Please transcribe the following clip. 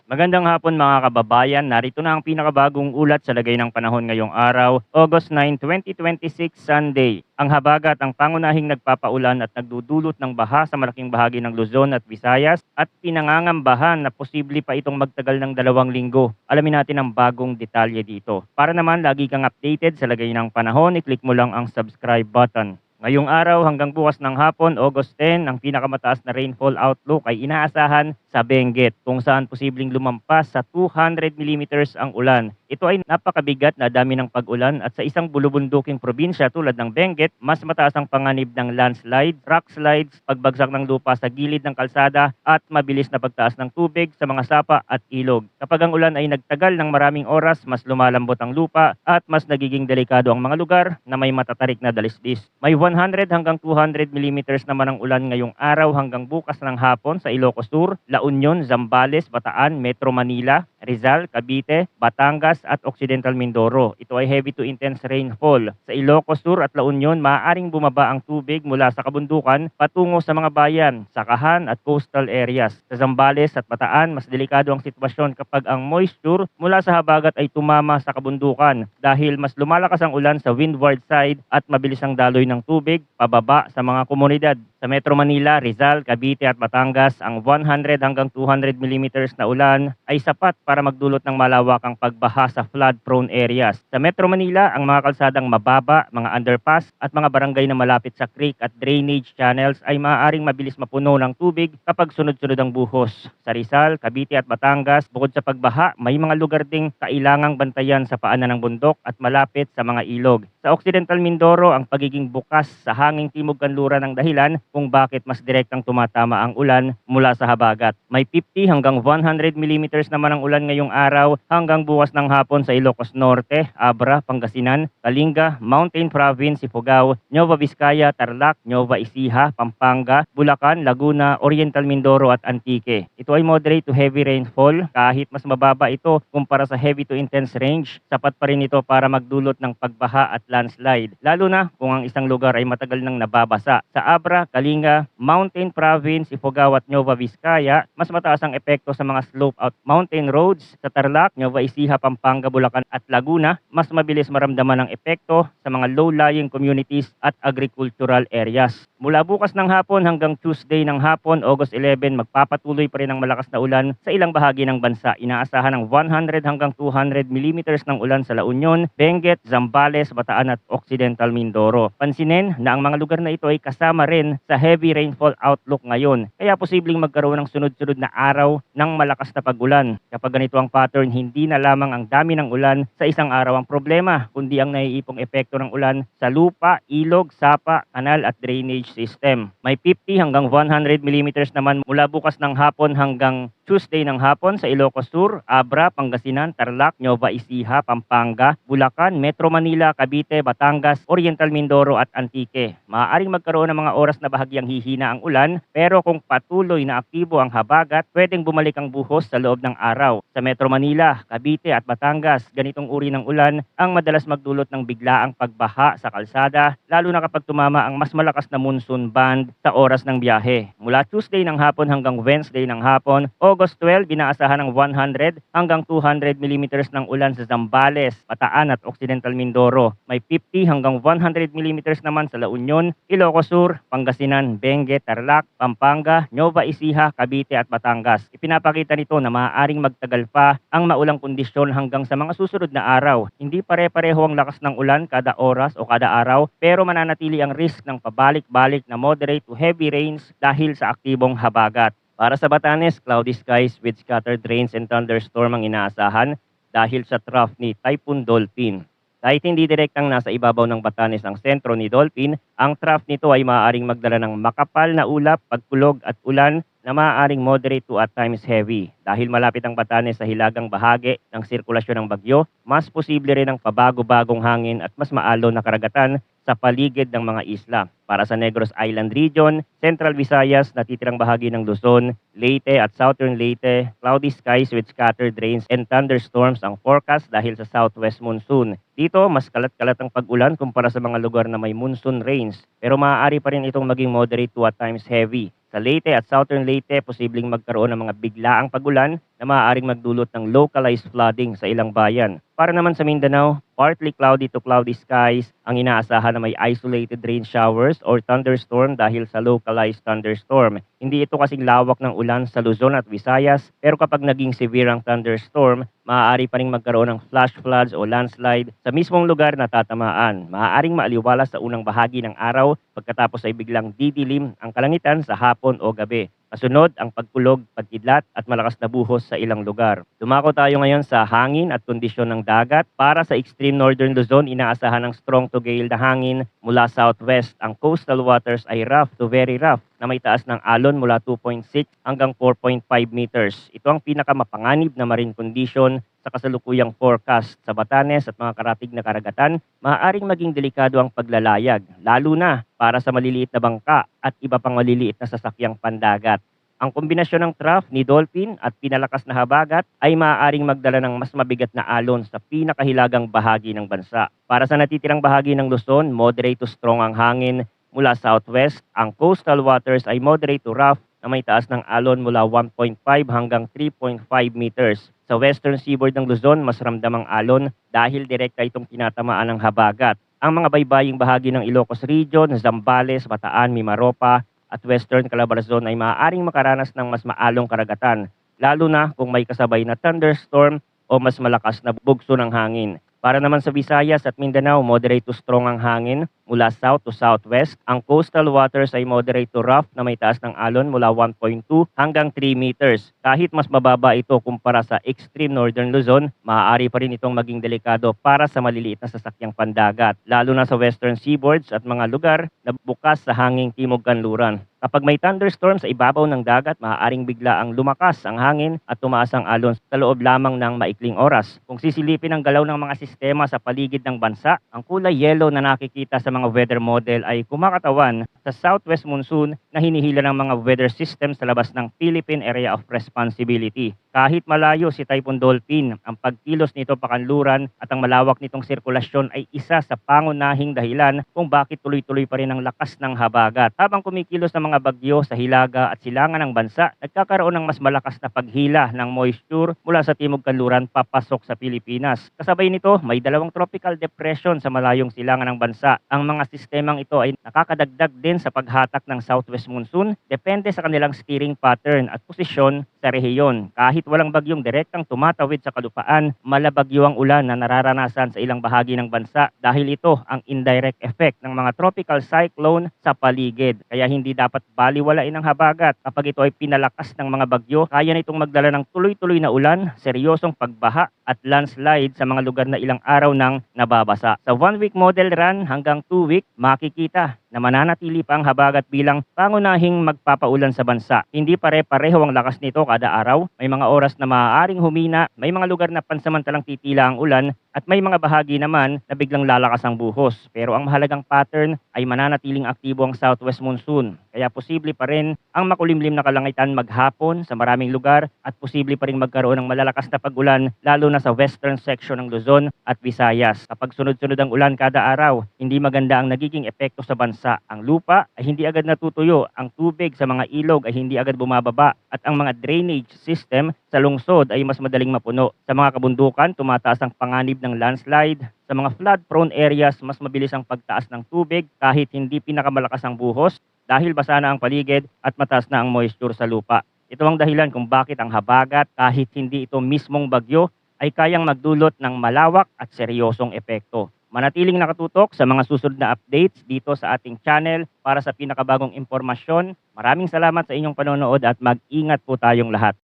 Magandang hapon mga kababayan. Narito na ang pinakabagong ulat sa lagay ng panahon ngayong araw, August 9, 2026, Sunday. Ang habagat ang pangunahing nagpapaulan at nagdudulot ng baha sa malaking bahagi ng Luzon at Visayas at pinangangambahan na posible pa itong magtagal ng 2 linggo. Alamin natin ang bagong detalye dito. Para naman lagi kang updated sa lagay ng panahon, i-click mo lang ang subscribe button. Ngayong araw hanggang bukas ng hapon, August 10, ang pinakamataas na rainfall outlook ay inaasahan sa Benguet kung saan posibleng lumampas sa 200 millimeters ang ulan. Ito ay napakabigat na dami ng pag-ulan at sa isang bulubunduking probinsya tulad ng Benguet, mas mataas ang panganib ng landslide, rock slides, pagbagsak ng lupa sa gilid ng kalsada at mabilis na pagtaas ng tubig sa mga sapa at ilog. Kapag ang ulan ay nagtagal ng maraming oras, mas lumalambot ang lupa at mas nagiging delikado ang mga lugar na may matatarik na dalisdis. May 100 hanggang 200 millimeters naman ang ulan ngayong araw hanggang bukas ng hapon sa Ilocos Sur, La Union, Zambales, Bataan, Metro Manila, Rizal, Cavite, Batangas at Occidental Mindoro. Ito ay heavy to intense rainfall. Sa Ilocos Sur at La Union, maaaring bumaba ang tubig mula sa kabundukan patungo sa mga bayan, sakahan at coastal areas. Sa Zambales at Bataan, mas delikado ang sitwasyon kapag ang moisture mula sa habagat ay tumama sa kabundukan dahil mas lumalakas ang ulan sa windward side at mabilis ang daloy ng tubig pababa sa mga komunidad. Sa Metro Manila, Rizal, Cavite at Batangas, ang 100 hanggang 200 millimeters na ulan ay sapat para magdulot ng malawakang pagbaha sa flood-prone areas. Sa Metro Manila, ang mga kalsadang mababa, mga underpass at mga barangay na malapit sa creek at drainage channels ay maaaring mabilis mapuno ng tubig kapag sunod-sunod ang buhos. Sa Rizal, Cavite at Batangas, bukod sa pagbaha, may mga lugar ding kailangang bantayan sa paanan ng bundok at malapit sa mga ilog. Sa Occidental Mindoro, ang pagiging bukas sa hanging timog kanluran ng dahilan kung bakit mas direktang tumatama ang ulan mula sa habagat. May 50 hanggang 100 millimeters naman ang ulan ngayong araw hanggang bukas ng hapon sa Ilocos Norte, Abra, Pangasinan, Kalinga, Mountain Province, Ifugao, Nueva Vizcaya, Tarlac, Nueva Ecija, Pampanga, Bulacan, Laguna, Oriental Mindoro at Antique. Ito ay moderate to heavy rainfall. Kahit mas mababa ito kumpara sa heavy to intense range, sapat pa rin ito para magdulot ng pagbaha at landslide. Lalo na kung ang isang lugar ay matagal nang nababasa. Sa Abra, Kalinga, Mountain Province, Ifugao at Nueva Vizcaya, mas mataas ang epekto sa mga slope out mountain roads. Sa Tarlac, Nueva Ecija, Pampanga, Bulacan at Laguna, mas mabilis maramdaman ang epekto sa mga low-lying communities at agricultural areas. Mula bukas ng hapon hanggang Tuesday ng hapon, August 11, magpapatuloy pa rin ang malakas na ulan sa ilang bahagi ng bansa. Inaasahan ng 100 hanggang 200 millimeters ng ulan sa La Union, Benguet, Zambales, Bataan at Occidental Mindoro. Pansinin na ang mga lugar na ito ay kasama rin sa heavy rainfall outlook ngayon. Kaya posibleng magkaroon ng sunod-sunod na araw ng malakas na pag-ulan. Kapag ganito ang pattern, hindi na lamang ang dami ng ulan sa isang araw ang problema, kundi ang naiipong epekto ng ulan sa lupa, ilog, sapa, kanal at drainage system. May 50 hanggang 100 millimeters naman mula bukas ng hapon hanggang Tuesday ng hapon sa Ilocos Sur, Abra, Pangasinan, Tarlac, Nueva Ecija, Pampanga, Bulacan, Metro Manila, Cavite, Batangas, Oriental Mindoro at Antique. Maaaring magkaroon ng mga oras na bahagyang hihina ang ulan, pero kung patuloy na aktibo ang habagat, pwedeng bumalik ang buhos sa loob ng araw. Sa Metro Manila, Cavite at Batangas, ganitong uri ng ulan ang madalas magdulot ng biglaang pagbaha sa kalsada, lalo na kapag tumama ang mas malakas na monsoon band sa oras ng biyahe. Mula Tuesday ng hapon hanggang Wednesday ng hapon, August 12, binaasahan ng 100 hanggang 200 millimeters ng ulan sa Zambales, Bataan at Occidental Mindoro. May 50 hanggang 100 millimeters naman sa La Union, Ilocos Sur, Pangasinan, Benguet, Tarlac, Pampanga, Nueva Ecija, Cavite at Batangas. Ipinapakita nito na maaaring magtagal pa ang maulang kondisyon hanggang sa mga susunod na araw. Hindi pare-pareho ang lakas ng ulan kada oras o kada araw, pero mananatili ang risk ng pabalik-balik na moderate to heavy rains dahil sa aktibong habagat. Para sa Batanes, cloudy skies with scattered rains and thunderstorm ang inaasahan dahil sa trough ni Typhoon Dolphin. Kahit hindi direktang nasa ibabaw ng Batanes ang sentro ni Dolphin, ang trough nito ay maaaring magdala ng makapal na ulap, pagkulog at ulan na maaaring moderate to at times heavy. Dahil malapit ang Batanes sa hilagang bahagi ng sirkulasyon ng bagyo, mas posible rin ang pabago-bagong hangin at mas maalon na karagatan sa paligid ng mga isla. Para sa Negros Island Region, Central Visayas, natitirang bahagi ng Luzon, Leyte at Southern Leyte, cloudy skies with scattered rains and thunderstorms ang forecast dahil sa southwest monsoon. Dito, mas kalat-kalat ang pag-ulan kumpara sa mga lugar na may monsoon rains, pero maaari pa rin itong maging moderate to at times heavy. Sa Leyte at Southern Leyte, posibleng magkaroon ng mga biglaang pag-ulan na maaaring magdulot ng localized flooding sa ilang bayan. Para naman sa Mindanao, partly cloudy to cloudy skies ang inaasahan na may isolated rain showers or thunderstorm dahil sa localized thunderstorm. Hindi ito kasing lawak ng ulan sa Luzon at Visayas, pero kapag naging severe ang thunderstorm, maaari pa rin magkaroon ng flash floods o landslide sa mismong lugar na tatamaan. Maaaring maaliwalas sa unang bahagi ng araw pagkatapos ay biglang didilim ang kalangitan sa hapon o gabi. Kasunod ang pagkulog, pagkidlat at malakas na buhos sa ilang lugar. Dumako tayo ngayon sa hangin at kondisyon ng dagat. Para sa extreme northern Luzon, inaasahan ng strong to gale na hangin mula southwest. Ang coastal waters ay rough to very rough na may taas ng alon mula 2.6 hanggang 4.5 meters. Ito ang pinakamapanganib na marine condition sa kasalukuyang forecast. Sa Batanes at mga karatig na karagatan, maaaring maging delikado ang paglalayag, lalo na para sa maliliit na bangka at iba pang maliliit na sasakyang pandagat. Ang kombinasyon ng trough ni dolphin at pinalakas na habagat ay maaaring magdala ng mas mabigat na alon sa pinakahilagang bahagi ng bansa. Para sa natitirang bahagi ng Luzon, moderate to strong ang hangin mula southwest. Ang coastal waters ay moderate to rough na may taas ng alon mula 1.5 hanggang 3.5 meters. Sa western seaboard ng Luzon, mas ramdam ang alon dahil direkta itong tinatamaan ng habagat. Ang mga baybaying bahagi ng Ilocos Region, Zambales, Bataan, Mimaropa at Western Calabarzon ay maaaring makaranas ng mas maalong karagatan, lalo na kung may kasabay na thunderstorm o mas malakas na bugso ng hangin. Para naman sa Visayas at Mindanao, moderate to strong ang hangin mula south to southwest. Ang coastal waters ay moderate to rough na may taas ng alon mula 1.2 hanggang 3 meters. Kahit mas mababa ito kumpara sa extreme northern Luzon, maaari pa rin itong maging delikado para sa maliliit na sasakyang pandagat, lalo na sa western seaboards at mga lugar na bukas sa hanging timog kanluran. Kapag may thunderstorm sa ibabaw ng dagat, maaaring bigla ang lumakas ang hangin at tumaas ang alon sa loob lamang ng maikling oras. Kung sisilipin ang galaw ng mga sistema sa paligid ng bansa, ang kulay yellow na nakikita sa mga weather model ay kumakatawan sa southwest monsoon na hinihila ng mga weather system sa labas ng Philippine Area of Responsibility. Kahit malayo si Typhoon Dolphin, ang pagkilos nito pakanluran at ang malawak nitong sirkulasyon ay isa sa pangunahing dahilan kung bakit tuloy-tuloy pa rin ang lakas ng habagat. Habang kumikilos ng mga bagyo sa hilaga at silangan ng bansa, nagkakaroon ng mas malakas na paghila ng moisture mula sa timog kanluran papasok sa Pilipinas. Kasabay nito, may dalawang tropical depression sa malayong silangan ng bansa. Ang mga sistemang ito ay nakakadagdag din sa paghatak ng southwest monsoon, depende sa kanilang steering pattern at posisyon sa rehiyon. Kahit walang bagyong direktang tumatawid sa kalupaan, malabagyo ang ulan na nararanasan sa ilang bahagi ng bansa dahil ito ang indirect effect ng mga tropical cyclone sa paligid. Kaya hindi dapat baliwalain ang habagat. Kapag ito ay pinalakas ng mga bagyo, kaya nitong magdala ng tuloy-tuloy na ulan, seryosong pagbaha at landslide sa mga lugar na ilang araw nang nababasa. Sa 1-week model run hanggang 2-week, makikita na mananatili pa ang habagat bilang pangunahing magpapaulan sa bansa. Hindi pare-pareho ang lakas nito kada araw. May mga oras na maaaring humina, may mga lugar na pansamantalang titila ang ulan, at may mga bahagi naman na biglang lalakas ang buhos. Pero ang mahalagang pattern ay mananatiling aktibo ang southwest monsoon. Kaya posible pa rin ang makulimlim na kalangitan maghapon sa maraming lugar at posible pa rin magkaroon ng malalakas na pag-ulan lalo na sa western section ng Luzon at Visayas. Kapag sunod-sunod ang ulan kada araw, hindi maganda ang nagiging epekto sa bansa. Ang lupa ay hindi agad natutuyo, ang tubig sa mga ilog ay hindi agad bumababa at ang mga drainage system sa lungsod ay mas madaling mapuno. Sa mga kabundukan, tumataas ang panganib ng landslide. Sa mga flood-prone areas, mas mabilis ang pagtaas ng tubig kahit hindi pinakamalakas ang buhos dahil basa na ang paligid at mataas na ang moisture sa lupa. Ito ang dahilan kung bakit ang habagat kahit hindi ito mismong bagyo ay kayang magdulot ng malawak at seryosong epekto. Manatiling nakatutok sa mga susunod na updates dito sa ating channel para sa pinakabagong impormasyon. Maraming salamat sa inyong panonood at mag-ingat po tayong lahat.